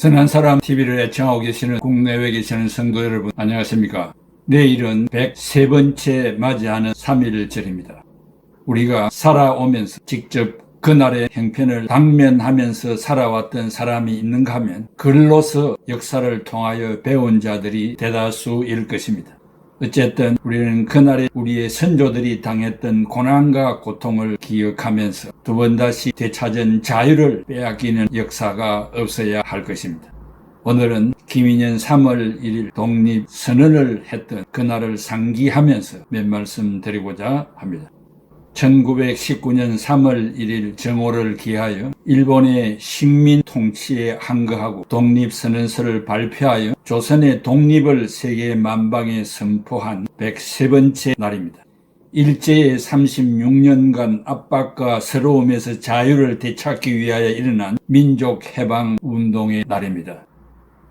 선한 사람 TV를 애청하고 계시는 국내외에 계시는 성도 여러분, 안녕하십니까? 내일은 103번째 맞이하는 3.1절입니다. 우리가 살아오면서 직접 그날의 형편을 당면하면서 살아왔던 사람이 있는가 하면 글로서 역사를 통하여 배운 자들이 대다수일 것입니다. 어쨌든 우리는 그날에 우리의 선조들이 당했던 고난과 고통을 기억하면서 두 번 다시 되찾은 자유를 빼앗기는 역사가 없어야 할 것입니다. 오늘은 김인현 3월 1일 독립선언을 했던 그날을 상기하면서 몇 말씀 드리고자 합니다. 1919년 3월 1일 정오를 기하여 일본의 식민 통치에 항거하고 독립선언서를 발표하여 조선의 독립을 세계 만방에 선포한 103번째 날입니다. 일제의 36년간 압박과 서러움에서 자유를 되찾기 위하여 일어난 민족해방운동의 날입니다.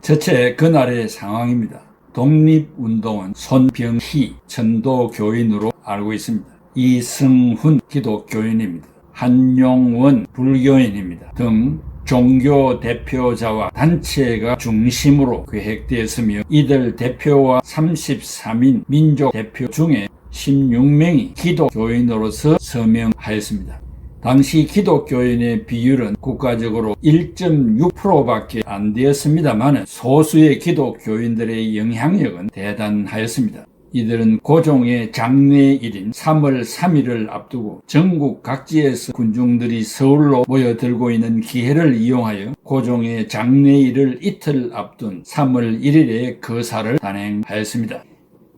첫째, 그날의 상황입니다. 독립운동은 손병희 전도교인으로 알고 있습니다. 이승훈 기독교인입니다. 한용원 불교인입니다. 등 종교 대표자와 단체가 중심으로 계획되었으며 이들 대표와 33인 민족 대표 중에 16명이 기독교인으로서 서명하였습니다. 당시 기독교인의 비율은 국가적으로 1.6%밖에 안 되었습니다만 소수의 기독교인들의 영향력은 대단하였습니다. 이들은 고종의 장례일인 3월 3일을 앞두고 전국 각지에서 군중들이 서울로 모여들고 있는 기회를 이용하여 고종의 장례일을 이틀 앞둔 3월 1일에 거사를 단행하였습니다.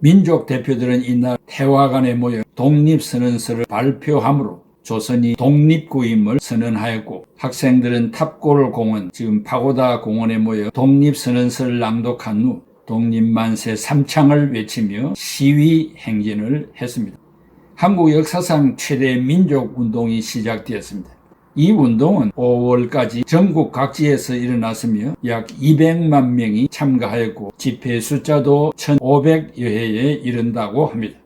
민족 대표들은 이날 태화관에 모여 독립선언서를 발표하므로 조선이 독립구임을 선언하였고 학생들은 탑골공원, 지금 파고다 공원에 모여 독립선언서를 낭독한 후 독립만세 3창을 외치며 시위 행진을 했습니다. 한국 역사상 최대 민족운동이 시작되었습니다. 이 운동은 5월까지 전국 각지에서 일어났으며 약 200만 명이 참가하였고 집회 숫자도 1,500여 회에 이른다고 합니다.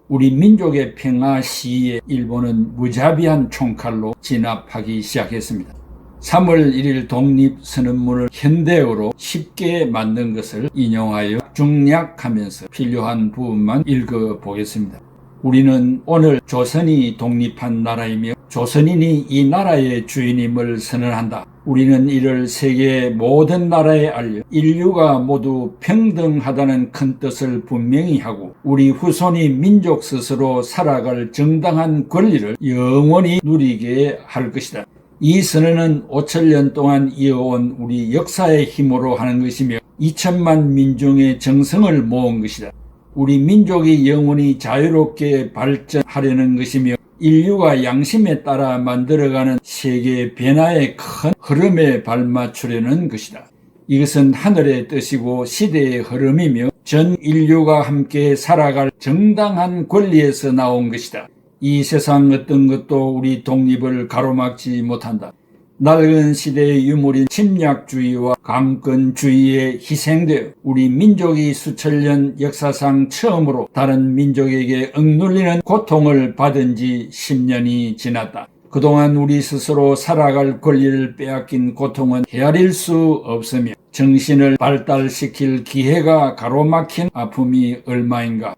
우리 민족의 평화 시위에 일본은 무자비한 총칼로 진압하기 시작했습니다. 3월 1일 독립선언문을 현대어로 쉽게 만든 것을 인용하여 중략하면서 필요한 부분만 읽어보겠습니다. 우리는 오늘 조선이 독립한 나라이며 조선인이 이 나라의 주인임을 선언한다. 우리는 이를 세계 모든 나라에 알려 인류가 모두 평등하다는 큰 뜻을 분명히 하고 우리 후손이 민족 스스로 살아갈 정당한 권리를 영원히 누리게 할 것이다. 이 선언은 5천년 동안 이어온 우리 역사의 힘으로 하는 것이며 2천만 민중의 정성을 모은 것이다. 우리 민족이 영원히 자유롭게 발전하려는 것이며 인류가 양심에 따라 만들어가는 세계 변화의 큰 흐름에 발맞추려는 것이다. 이것은 하늘의 뜻이고 시대의 흐름이며 전 인류가 함께 살아갈 정당한 권리에서 나온 것이다. 이 세상 어떤 것도 우리 독립을 가로막지 못한다. 낡은 시대의 유물인 침략주의와 강권주의에 희생되어 우리 민족이 수천년 역사상 처음으로 다른 민족에게 억눌리는 고통을 받은 지 10년이 지났다. 그동안 우리 스스로 살아갈 권리를 빼앗긴 고통은 헤아릴 수 없으며 정신을 발달시킬 기회가 가로막힌 아픔이 얼마인가.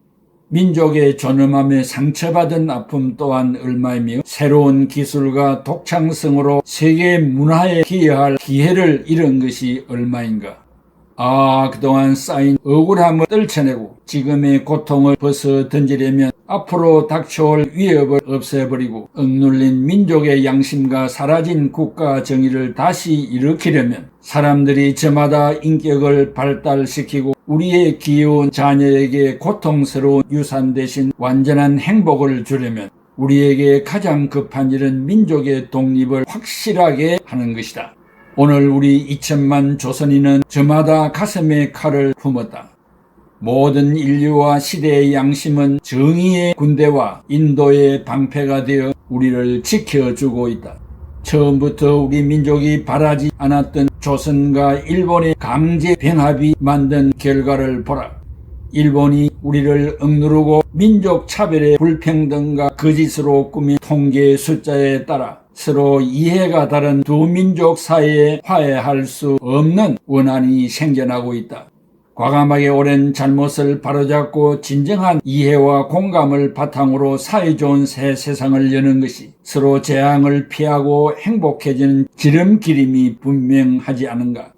민족의 존엄함에 상처받은 아픔 또한 얼마이며 새로운 기술과 독창성으로 세계 문화에 기여할 기회를 잃은 것이 얼마인가. 그동안 쌓인 억울함을 떨쳐내고 지금의 고통을 벗어 던지려면 앞으로 닥쳐올 위협을 없애버리고 억눌린 민족의 양심과 사라진 국가 정의를 다시 일으키려면 사람들이 저마다 인격을 발달시키고 우리의 귀여운 자녀에게 고통스러운 유산 대신 완전한 행복을 주려면 우리에게 가장 급한 일은 민족의 독립을 확실하게 하는 것이다. 오늘 우리 2천만 조선인은 저마다 가슴에 칼을 품었다. 모든 인류와 시대의 양심은 정의의 군대와 인도의 방패가 되어 우리를 지켜주고 있다. 처음부터 우리 민족이 바라지 않았던 조선과 일본의 강제 병합이 만든 결과를 보라. 일본이 우리를 억누르고 민족 차별의 불평등과 거짓으로 꾸민 통계 숫자에 따라 서로 이해가 다른 두 민족 사이에 화해할 수 없는 원한이 생겨나고 있다. 과감하게 오랜 잘못을 바로잡고 진정한 이해와 공감을 바탕으로 사이좋은 새 세상을 여는 것이 서로 재앙을 피하고 행복해지는 지름길임이 분명하지 않은가.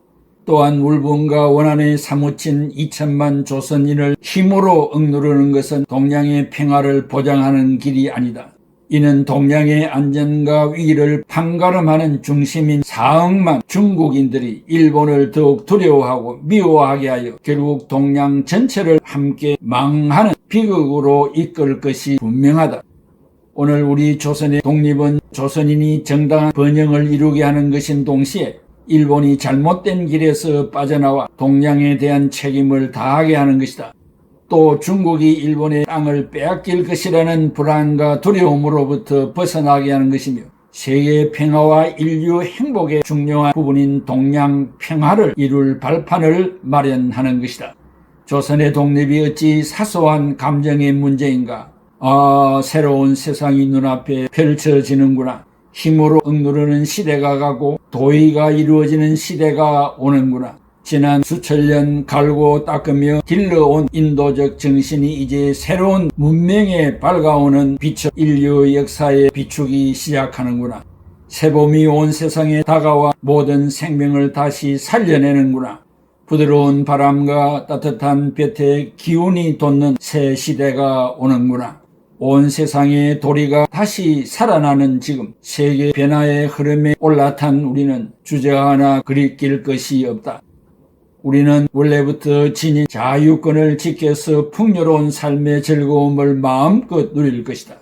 또한 울분과 원한에 사무친 2천만 조선인을 힘으로 억누르는 것은 동양의 평화를 보장하는 길이 아니다. 이는 동양의 안전과 위기를 판가름하는 중심인 4억만 중국인들이 일본을 더욱 두려워하고 미워하게 하여 결국 동양 전체를 함께 망하는 비극으로 이끌 것이 분명하다. 오늘 우리 조선의 독립은 조선인이 정당한 번영을 이루게 하는 것인 동시에 일본이 잘못된 길에서 빠져나와 동양에 대한 책임을 다하게 하는 것이다. 또 중국이 일본의 땅을 빼앗길 것이라는 불안과 두려움으로부터 벗어나게 하는 것이며 세계 평화와 인류 행복의 중요한 부분인 동양 평화를 이룰 발판을 마련하는 것이다. 조선의 독립이 어찌 사소한 감정의 문제인가? 새로운 세상이 눈앞에 펼쳐지는구나. 힘으로 억누르는 시대가 가고 도의가 이루어지는 시대가 오는구나. 지난 수천 년 갈고 닦으며 길러온 인도적 정신이 이제 새로운 문명에 밝아오는 빛을 인류 역사에 비추기 시작하는구나. 새봄이 온 세상에 다가와 모든 생명을 다시 살려내는구나. 부드러운 바람과 따뜻한 볕에 기운이 돋는 새 시대가 오는구나. 온 세상의 도리가 다시 살아나는 지금 세계 변화의 흐름에 올라탄 우리는 주저하나 그리낄 것이 없다. 우리는 원래부터 지닌 자유권을 지켜서 풍요로운 삶의 즐거움을 마음껏 누릴 것이다.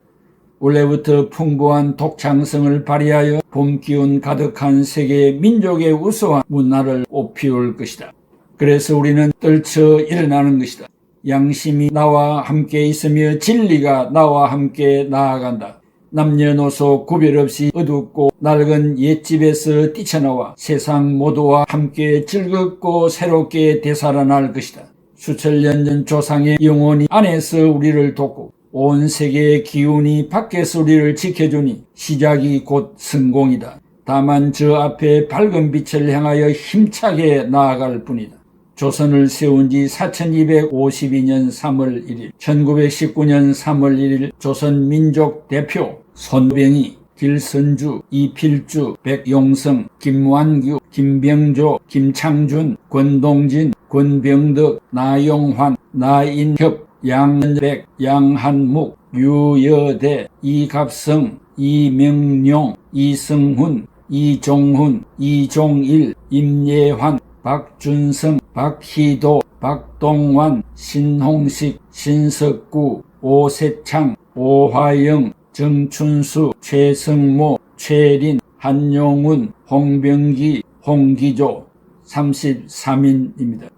원래부터 풍부한 독창성을 발휘하여 봄 기운 가득한 세계 민족의 우수한 문화를 꽃피울 것이다. 그래서 우리는 떨쳐 일어나는 것이다. 양심이 나와 함께 있으며 진리가 나와 함께 나아간다. 남녀노소 구별 없이 어둡고 낡은 옛집에서 뛰쳐나와 세상 모두와 함께 즐겁고 새롭게 되살아날 것이다. 수천 년 전 조상의 영혼이 안에서 우리를 돕고 온 세계의 기운이 밖에서 우리를 지켜주니 시작이 곧 성공이다. 다만 저 앞에 밝은 빛을 향하여 힘차게 나아갈 뿐이다. 조선을 세운 지 4252년 3월 1일, 1919년 3월 1일 조선 민족 대표 손병희, 길선주, 이필주, 백용성, 김완규, 김병조, 김창준, 권동진, 권병덕, 나용환, 나인협, 양백, 양한묵, 유여대, 이갑성, 이명룡, 이성훈, 이종훈, 이종일, 임예환, 박준성, 박희도, 박동환, 신홍식, 신석구, 오세창, 오화영, 정춘수, 최성모, 최린, 한용운, 홍병기, 홍기조 33인입니다.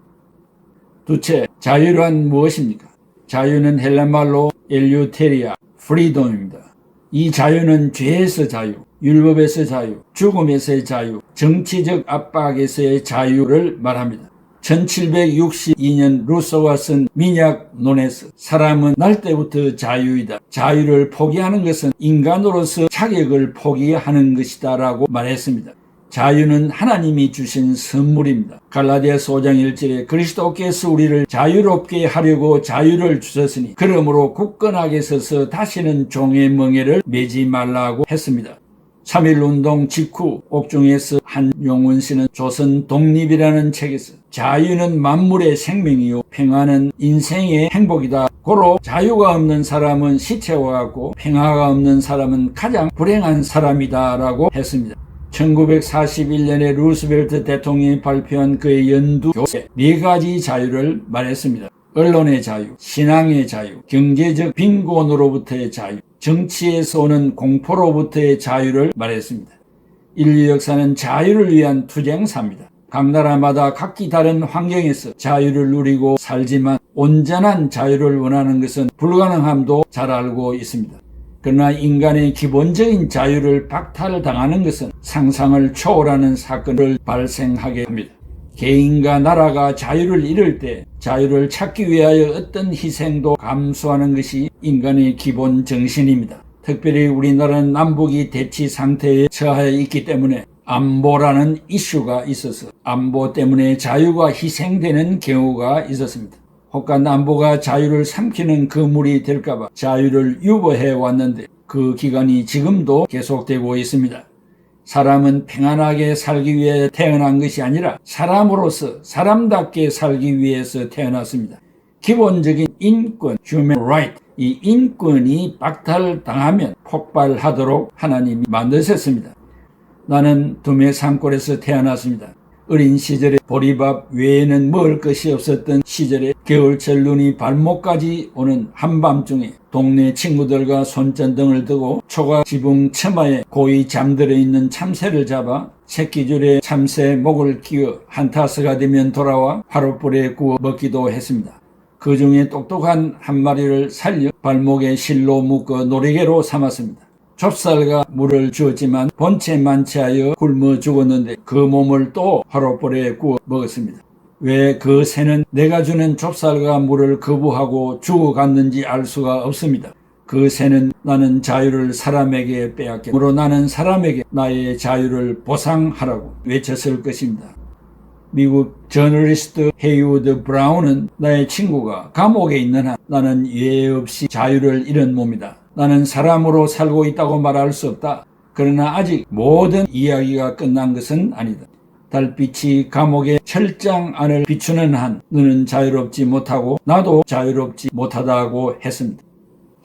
두째, 자유란 무엇입니까? 자유는 헬라말로 엘유테리아, 프리덤입니다. 이 자유는 죄에서 자유, 율법에서 자유, 죽음에서의 자유, 정치적 압박에서의 자유를 말합니다. 1762년 루소가 쓴 민약론에서 사람은 날 때부터 자유이다. 자유를 포기하는 것은 인간으로서 자격을 포기하는 것이다 라고 말했습니다. 자유는 하나님이 주신 선물입니다. 갈라디아서 5장 1절에 그리스도께서 우리를 자유롭게 하려고 자유를 주셨으니 그러므로 굳건하게 서서 다시는 종의 멍에를 매지 말라고 했습니다. 3.1운동 직후 옥중에서 한용운 씨는 조선 독립이라는 책에서 자유는 만물의 생명이요 평화는 인생의 행복이다. 고로 자유가 없는 사람은 시체와 같고 평화가 없는 사람은 가장 불행한 사람이다 라고 했습니다. 1941년에 루스벨트 대통령이 발표한 그의 연두 교세 4가지 자유를 말했습니다. 언론의 자유, 신앙의 자유, 경제적 빈곤으로부터의 자유, 정치에서 오는 공포로부터의 자유를 말했습니다. 인류 역사는 자유를 위한 투쟁사입니다. 각 나라마다 각기 다른 환경에서 자유를 누리고 살지만 온전한 자유를 원하는 것은 불가능함도 잘 알고 있습니다. 그러나 인간의 기본적인 자유를 박탈당하는 것은 상상을 초월하는 사건을 발생하게 합니다. 개인과 나라가 자유를 잃을 때 자유를 찾기 위하여 어떤 희생도 감수하는 것이 인간의 기본 정신입니다. 특별히 우리나라는 남북이 대치 상태에 처하여 있기 때문에 안보라는 이슈가 있어서 안보 때문에 자유가 희생되는 경우가 있었습니다. 혹간 남보가 자유를 삼키는 그물이 될까봐 자유를 유보해 왔는데 그 기간이 지금도 계속되고 있습니다. 사람은 평안하게 살기 위해 태어난 것이 아니라 사람으로서 사람답게 살기 위해서 태어났습니다. 기본적인 인권, human right, 이 인권이 박탈당하면 폭발하도록 하나님이 만드셨습니다. 나는 두메 산골에서 태어났습니다. 어린 시절에 보리밥 외에는 먹을 것이 없었던 시절에 겨울철 눈이 발목까지 오는 한밤중에 동네 친구들과 손전등을 두고 초가 지붕 처마에 고이 잠들어 있는 참새를 잡아 새끼줄에 참새 목을 끼워 한타스가 되면 돌아와 화롯불에 구워 먹기도 했습니다. 그 중에 똑똑한 한 마리를 살려 발목에 실로 묶어 놀이개로 삼았습니다. 좁쌀과 물을 주었지만 본체 만취하여 굶어 죽었는데 그 몸을 또 화롯불에 구워 먹었습니다. 왜 그 새는 내가 주는 좁쌀과 물을 거부하고 죽어갔는지 알 수가 없습니다. 그 새는 나는 자유를 사람에게 빼앗겼으므로 나는 사람에게 나의 자유를 보상하라고 외쳤을 것입니다. 미국 저널리스트 헤이우드 브라운은 나의 친구가 감옥에 있는 한 나는 예외 없이 자유를 잃은 몸이다. 나는 사람으로 살고 있다고 말할 수 없다. 그러나 아직 모든 이야기가 끝난 것은 아니다. 달빛이 감옥의 철장 안을 비추는 한 너는 자유롭지 못하고 나도 자유롭지 못하다고 했습니다.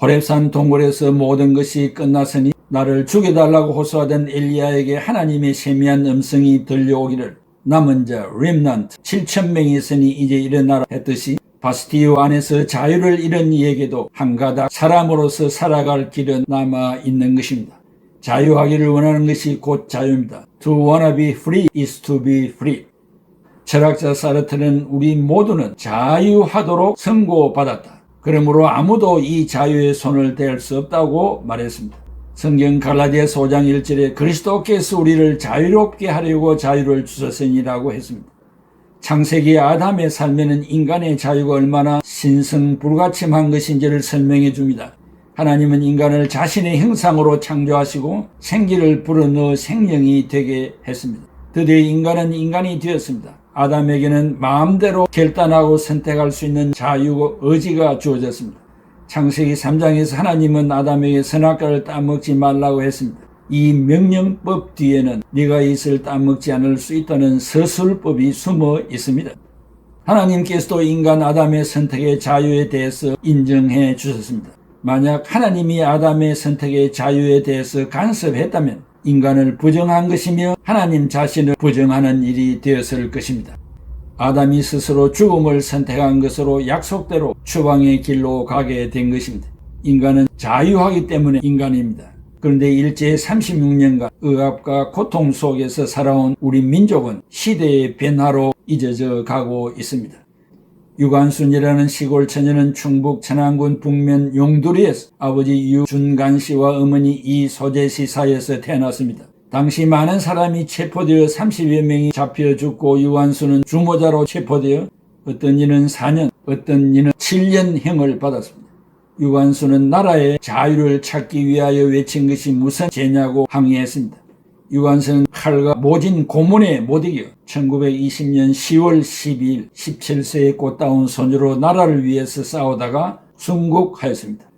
호렙산 동굴에서 모든 것이 끝났으니 나를 죽여달라고 호소하던 엘리야에게 하나님의 세미한 음성이 들려오기를 남은 자 렘넌트 7,000명이 있으니 이제 일어나라 했듯이 바스티유 안에서 자유를 잃은 이에게도 한 가닥 사람으로서 살아갈 길은 남아 있는 것입니다. 자유하기를 원하는 것이 곧 자유입니다. To wanna be free is to be free. 철학자 사르트는 우리 모두는 자유하도록 선고받았다. 그러므로 아무도 이 자유의 손을 댈 수 없다고 말했습니다. 성경 갈라디아서 5장 1절에 그리스도께서 우리를 자유롭게 하려고 자유를 주셨으니라고 했습니다. 창세기 아담의 삶에는 인간의 자유가 얼마나 신성불가침한 것인지를 설명해 줍니다. 하나님은 인간을 자신의 형상으로 창조하시고 생기를 불어넣어 생명이 되게 했습니다. 드디어 인간은 인간이 되었습니다. 아담에게는 마음대로 결단하고 선택할 수 있는 자유, 의지가 주어졌습니다. 창세기 3장에서 하나님은 아담에게 선악과를 따먹지 말라고 했습니다. 이 명령법 뒤에는 네가 이것을 따먹지 않을 수 있다는 서술법이 숨어 있습니다. 하나님께서도 인간 아담의 선택의 자유에 대해서 인정해 주셨습니다. 만약 하나님이 아담의 선택의 자유에 대해서 간섭했다면 인간을 부정한 것이며 하나님 자신을 부정하는 일이 되었을 것입니다. 아담이 스스로 죽음을 선택한 것으로 약속대로 추방의 길로 가게 된 것입니다. 인간은 자유하기 때문에 인간입니다. 그런데 일제 36년간 억압과 고통 속에서 살아온 우리 민족은 시대의 변화로 잊어져 가고 있습니다. 유관순이라는 시골 처녀는 충북 천안군 북면 용두리에서 아버지 유준간 씨와 어머니 이소재 씨 사이에서 태어났습니다. 당시 많은 사람이 체포되어 30여 명이 잡혀 죽고 유관순은 주모자로 체포되어 어떤 이는 4년, 어떤 이는 7년형을 받았습니다. 유관순은 나라의 자유를 찾기 위하여 외친 것이 무슨 죄냐고 항의했습니다. 유관순은 칼과 모진 고문에 못 이겨 1920년 10월 12일 17세의 꽃다운 소녀로 나라를 위해서 싸우다가 순국하였습니다.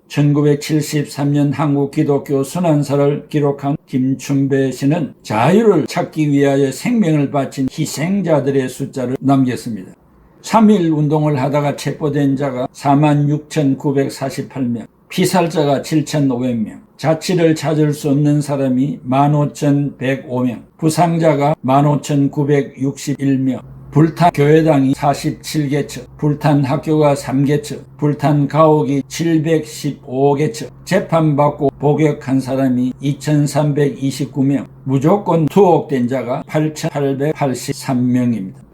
1973년 한국 기독교 순환사를 기록한 김춘배 씨는 자유를 찾기 위하여 생명을 바친 희생자들의 숫자를 남겼습니다. 3.1 운동을 하다가 체포된 자가 46,948명, 피살자가 7,500명, 자취를 찾을 수 없는 사람이 15,105명, 부상자가 15,961명, 불탄 교회당이 47개처, 불탄 학교가 3개처, 불탄 가옥이 715개처, 재판받고 복역한 사람이 2,329명, 무조건 투옥된 자가 8,883명입니다.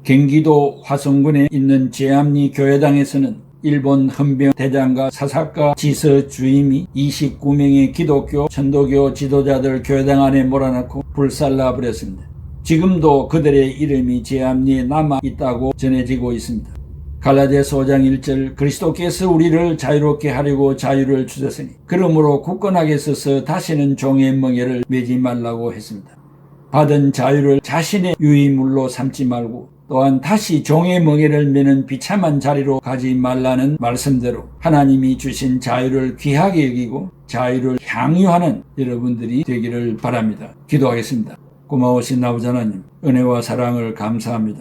경기도 화성군에 있는 제암리 교회당에서는 일본 헌병 대장과 사사카 지서 주임이 29명의 기독교, 천도교 지도자들 교회당 안에 몰아넣고 불살라 버렸습니다. 지금도 그들의 이름이 제 앞니에 남아 있다고 전해지고 있습니다. 갈라디아서 5장 1절 그리스도께서 우리를 자유롭게 하려고 자유를 주셨으니 그러므로 굳건하게 서서 다시는 종의 멍에를 매지 말라고 했습니다. 받은 자유를 자신의 유의물로 삼지 말고 또한 다시 종의 멍에를 매는 비참한 자리로 가지 말라는 말씀대로 하나님이 주신 자유를 귀하게 여기고 자유를 향유하는 여러분들이 되기를 바랍니다. 기도하겠습니다. 고마우신 아버지 하나님, 은혜와 사랑을 감사합니다.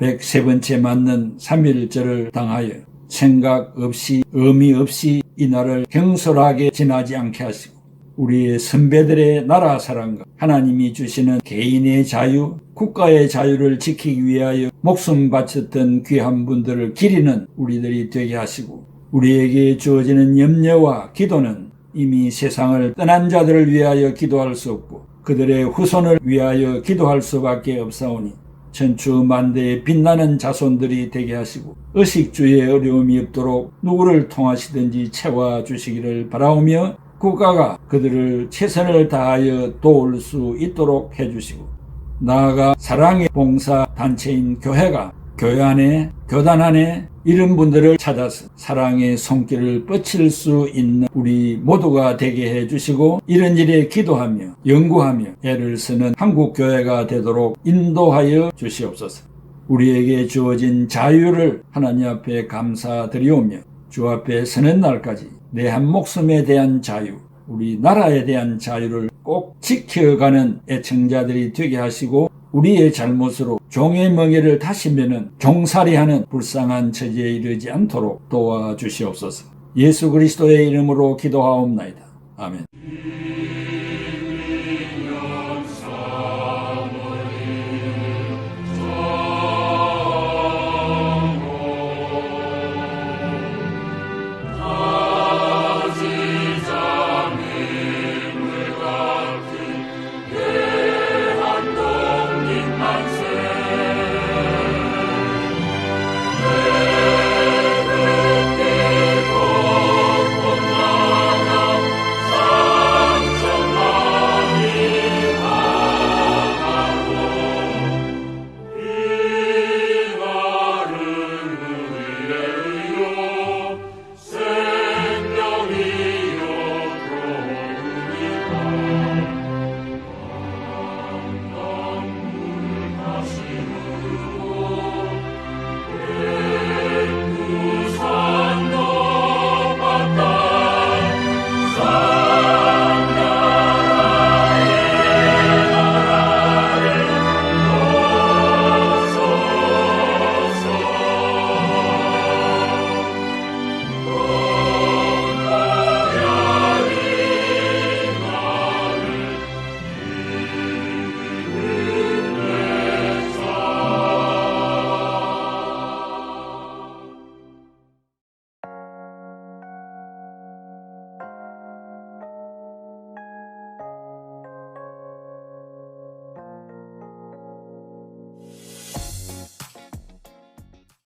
103번째 맞는 3.1절을 당하여 생각 없이 의미 없이 이 날을 경솔하게 지나지 않게 하시고 우리의 선배들의 나라 사랑과 하나님이 주시는 개인의 자유, 국가의 자유를 지키기 위하여 목숨 바쳤던 귀한 분들을 기리는 우리들이 되게 하시고 우리에게 주어지는 염려와 기도는 이미 세상을 떠난 자들을 위하여 기도할 수 없고 그들의 후손을 위하여 기도할 수밖에 없사오니 천추만대의 빛나는 자손들이 되게 하시고 의식주의 어려움이 없도록 누구를 통하시든지 채워주시기를 바라오며 국가가 그들을 최선을 다하여 도울 수 있도록 해주시고 나아가 사랑의 봉사단체인 교회가 교회 안에 교단 안에 이런 분들을 찾아서 사랑의 손길을 뻗칠 수 있는 우리 모두가 되게 해주시고 이런 일에 기도하며 연구하며 애를 쓰는 한국교회가 되도록 인도하여 주시옵소서. 우리에게 주어진 자유를 하나님 앞에 감사드리오며 주 앞에 서는 날까지 내 한 목숨에 대한 자유, 우리 나라에 대한 자유를 꼭 지켜가는 애청자들이 되게 하시고 우리의 잘못으로 종의 멍에를 다시 매는 종살이하는 불쌍한 처지에 이르지 않도록 도와주시옵소서. 예수 그리스도의 이름으로 기도하옵나이다. 아멘.